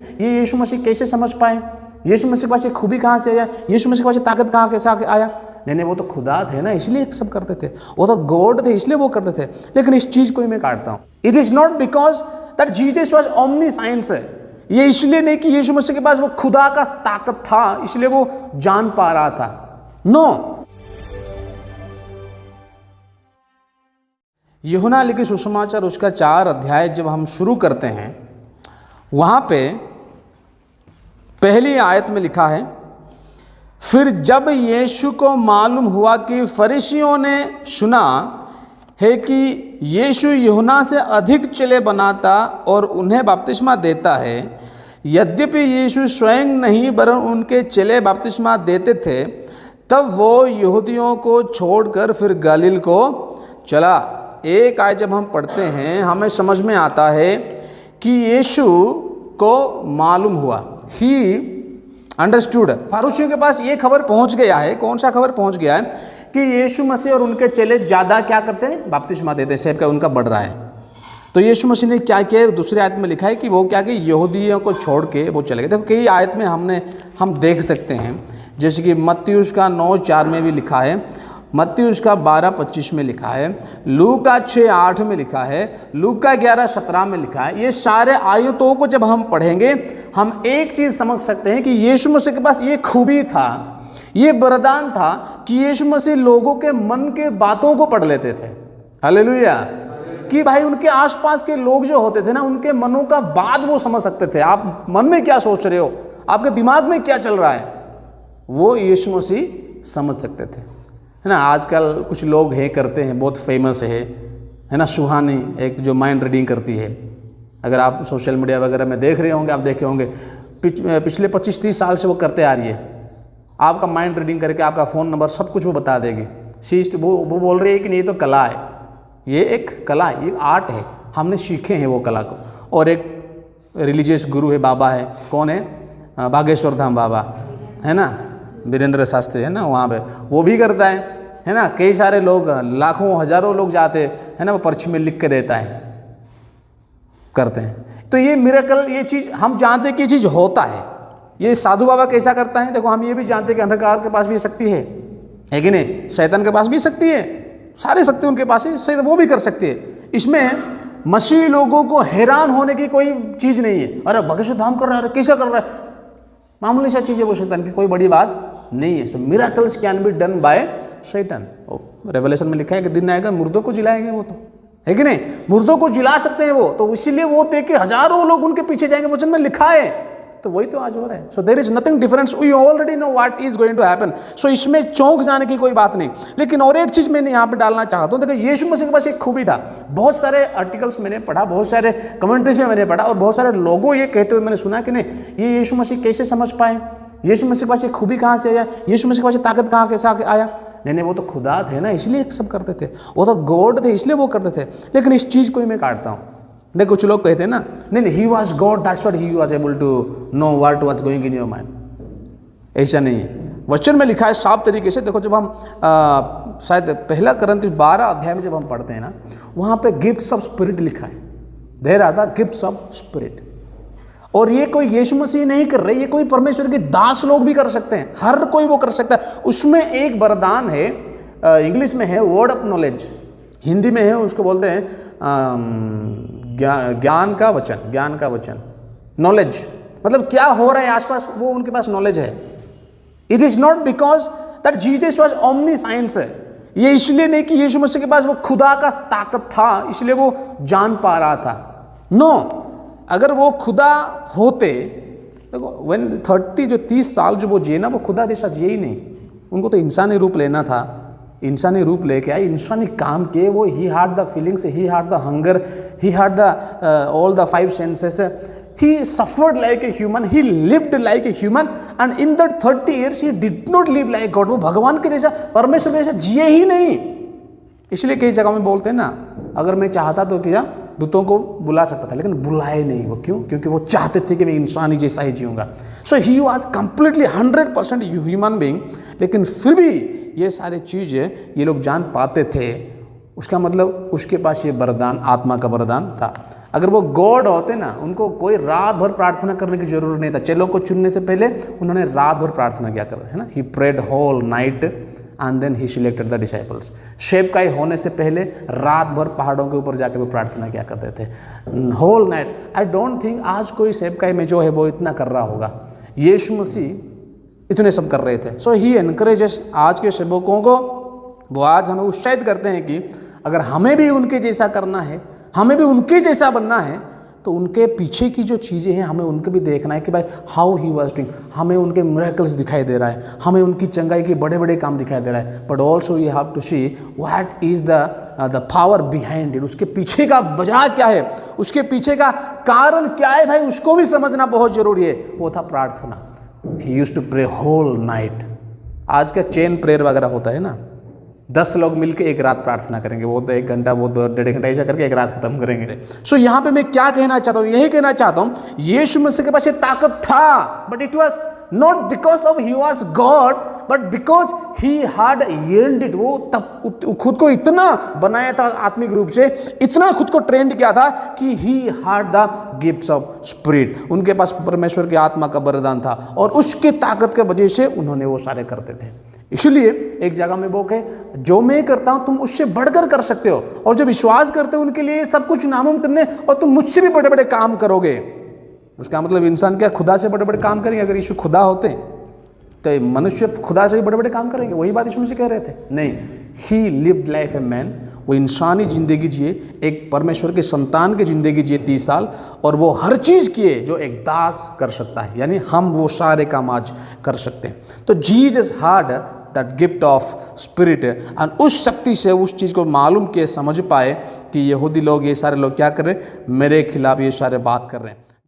ये यीशु मसीह कैसे समझ पाए? यीशु मसीह के पास ये खूबी कहाँ से आया? यीशु मसीह के पास ये ताकत कहाँ कैसे आया? नहीं, वो तो खुदा थे ना, इसलिए सब करते थे। वो तो गॉड थे, इसलिए वो करते थे। लेकिन इस चीज को ही मैं काटता हूँ। It is not because that Jesus was omniscience. ये इसलिए नहीं कि यीशु मसीह के पास वो खुदा का ताकत था, इसलिए वो जान पा रहा था। नो। यूहन्ना लिखित सुसमाचार उसका 4 अध्याय जब हम शुरू करते हैं, वहां पे पहली आयत में लिखा है, फिर जब यीशु को मालूम हुआ कि फरीसियों ने सुना है कि यीशु यूहन्ना से अधिक चेले बनाता और उन्हें बपतिस्मा देता है, यद्यपि यीशु स्वयं नहीं वरन उनके चेले बपतिस्मा देते थे, तब वो यहूदियों को छोड़कर फिर गलील को चला। एक आयत जब हम पढ़ते हैं हमें समझ में आता है कि यीशु को मालूम हुआ, ही अंडरस्टूड। फरीसियों के पास ये खबर पहुंच गया है। कौन सा खबर पहुंच गया है? कि यीशु मसीह और उनके चेले ज़्यादा क्या करते हैं? बपतिस्मा देते हैं, सेब का उनका बढ़ रहा है। तो यीशु मसीह ने क्या किया? दूसरी आयत में लिखा है कि वो क्या कि यहूदियों को छोड़ के वो चले गए। देखो कई आयत में हम देख सकते हैं, जैसे कि मत्ती उसका 9:4 में भी लिखा है, मत्ती उसका 12:25 में लिखा है, लूका 6:8 में लिखा है, लूका 11:17 में लिखा है। ये सारे आयतों को जब हम पढ़ेंगे हम एक चीज़ समझ सकते हैं कि यीशु मसीह के पास ये खूबी था, ये वरदान था कि यीशु मसीह लोगों के मन के बातों को पढ़ लेते थे। हालेलुया। कि भाई उनके आसपास के लोग जो होते थे ना, उनके मनों का बात वो समझ सकते थे। आप मन में क्या सोच रहे हो, आपके दिमाग में क्या चल रहा है, वो यीशु मसीह समझ सकते थे, है ना। आजकल कुछ लोग करते हैं, बहुत फेमस है ना, सुहानी, एक जो माइंड रीडिंग करती है। अगर आप सोशल मीडिया वगैरह में देख रहे होंगे, आप देखे होंगे पिछले 25-30 साल से वो करते आ रही है। आपका माइंड रीडिंग करके आपका फ़ोन नंबर सब कुछ वो बता देगी। वो बोल रही है कि नहीं, ये तो कला है, ये एक कला है, ये आर्ट है, हमने सीखे हैं वो कला को। और एक रिलीजियस गुरु है, बाबा है, कौन है? बागेश्वर धाम बाबा, है ना, वीरेंद्र शास्त्री, है ना, वहाँ पे वो भी करता है ना। कई सारे लोग, लाखों हजारों लोग जाते हैं ना, वो पर्ची में लिख के देता है, करते हैं। तो ये मिरेकल, ये चीज़ हम जानते हैं कि ये चीज़ होता है। ये साधु बाबा कैसा करता है? देखो हम ये भी जानते हैं कि अंधकार के पास भी शक्ति है कि नहीं? शैतान के पास भी शक्ति है, सारी शक्ति उनके पास है, सही वो भी कर सकती है। इसमें मसीह लोगों को हैरान होने की कोई चीज़ नहीं है। अरे बागेश्वर धाम कर रहा है, कैसा कर रहा है, मामूली सा चीज़ है वो, शैतान की कोई बड़ी बात नहीं है। So miracles can be done by शैतान। रेवलेशन में लिखा है कि दिन आएगा मुर्दों को जिलाएंगे, वो तो है कि नहीं, मुर्दों को जिला सकते हैं वो, तो इसीलिए वो देख के हजारों लोग उनके पीछे जाएंगे, वचन में लिखा है। तो वही तो आज हो रहा है। So there is nothing difference, we already know what is going to happen. So इसमें चौंक जाने की कोई बात नहीं। लेकिन और एक चीज मैंने यहाँ पे डालना चाहता हूँ। देखो यीशु मसीह के पास एक खूबी था। बहुत सारे आर्टिकल्स मैंने पढ़ा, बहुत सारे कमेंट्रीज में मैंने पढ़ा, और बहुत सारे लोगों ये कहते हुए मैंने सुना कि नहीं, ये यीशु मसीह कैसे समझ पाए? यीशु मसीह के पास ये खूबी कहाँ से आया? यीशु मसीह के पास ये ताकत कहाँ कैसे आया? नहीं, वो तो खुदा थे ना, इसलिए सब करते थे। वो तो गॉड थे, इसलिए वो करते थे। लेकिन इस चीज को ही मैं काटता हूँ। देखो कुछ लोग कहते हैं ना, नहीं he was God, that's what he was able to know what was going in your mind. ऐसा नहीं है, वचन में लिखा है साफ तरीके से। देखो जब हम शायद 1 कोरिन्थियों 12 अध्याय में जब हम पढ़ते हैं ना, वहाँ पे गिफ्ट्स ऑफ स्पिरिट लिखा है। There are the gifts of spirit. और ये कोई यीशु मसीह नहीं कर रहे, ये कोई परमेश्वर के दास लोग भी कर सकते हैं, हर कोई वो कर सकता है। उसमें एक वरदान है, इंग्लिश में है वर्ड ऑफ नॉलेज, हिंदी में है उसको बोलते हैं ज्ञान का वचन, नॉलेज। मतलब क्या हो रहा है आसपास, वो उनके पास नॉलेज है। It is not because that Jesus was omniscience. ये इसलिए नहीं कि यीशु मसीह के पास वो खुदा का ताकत था, इसलिए वो जान पा रहा था। नो, अगर वो खुदा होते, देखो व्हेन 30 साल जो वो जिए ना, वो खुदा जैसा जिए ही नहीं। उनको तो इंसानी रूप लेना था, इंसानी रूप लेके आए, इंसानी काम किए वो। He had the feelings, he had the hunger, he had the all the 5 senses. he suffered like a human, he lived like a human, and in that 30 years he did not live like God. वो भगवान के जैसा, परमेश्वर के जैसा जिए ही नहीं। इसलिए कई जगह में बोलते हैं ना, अगर मैं चाहता तो क्या दूतों को बुला सकता था, लेकिन बुलाए नहीं। वो क्यों? क्योंकि वो चाहते थे कि मैं इंसानी जैसा ही जीऊँगा। So he was completely 100% human being. लेकिन फिर भी ये सारी चीज़ें ये लोग जान पाते थे। उसका मतलब उसके पास ये वरदान, आत्मा का वरदान था। अगर वो गॉड होते ना, उनको कोई रात भर प्रार्थना करने की जरूरत नहीं था। चेलों को चुनने से पहले उन्होंने रात भर प्रार्थना किया कर, है ना। He prayed whole night and then he selected the disciples. सेवकाई होने से पहले रात भर पहाड़ों के ऊपर जाके वो प्रार्थना किया करते थे, whole night. I don't think आज कोई सेवकाई में जो है वो इतना कर रहा होगा। यीशु मसीह इतने सब कर रहे थे। सो ही एनकरेजेस आज के सेवकों को, वो आज हमें उत्साहित करते हैं कि अगर हमें भी उनके जैसा करना है, हमें भी उनके जैसा बनना है, तो उनके पीछे की जो चीज़ें हैं हमें उनके भी देखना है कि भाई हाउ ही वाज डूइंग। हमें उनके मिरेकल्स दिखाई दे रहा है, हमें उनकी चंगाई के बड़े बड़े काम दिखाई दे रहा है, but also you have to see what is the power behind it. उसके पीछे का वजह क्या है, उसके पीछे का कारण क्या है, भाई उसको भी समझना बहुत जरूरी है। वो था प्रार्थना। He used to pray whole night. आज का चेन प्रेयर वगैरह होता है ना, 10 लोग मिलकर एक रात प्रार्थना करेंगे, वो तो 1 घंटा, वो 1.5 घंटा ऐसा करके एक रात खत्म करेंगे। सो यहाँ पे मैं क्या कहना चाहता हूँ, यही कहना चाहता हूँ, यीशु मसीह के पास ये ताकत था, but it was not because of he was God, but because he had yield it. वो तब खुद को इतना बनाया था आत्मिक रूप से, इतना खुद को ट्रेंड किया था कि he had the gifts of spirit. उनके पास परमेश्वर की आत्मा का वरदान था और उसके ताकत के वजह से उन्होंने वो सारे करते थे। इसलिए एक जगह में वो कहे, जो मैं करता हूं तुम उससे बढ़कर कर सकते हो, और जो विश्वास करते हो उनके लिए सब कुछ नामुमकिन है, और तुम मुझसे भी बड़े बड़े काम करोगे। उसका मतलब इंसान क्या खुदा से बड़े बड़े काम करेंगे? अगर यीशु खुदा होते तो मनुष्य खुदा से भी बड़े बड़े काम करेंगे? वही बात यीशु मसीह कह रहे थे। नहीं, ही लिव्ड लाइफ ए मैन। वो इंसानी ज़िंदगी जिए, एक परमेश्वर के संतान की ज़िंदगी जिए 30 साल, और वो हर चीज़ किए जो एक दास कर सकता है, यानी हम वो सारे काम आज कर सकते हैं। तो Jesus had that gift of spirit, and उस शक्ति से उस चीज़ को मालूम किए, समझ पाए कि यहूदी लोग, ये सारे लोग क्या कर रहे हैं, मेरे खिलाफ ये सारे बात कर रहे हैं।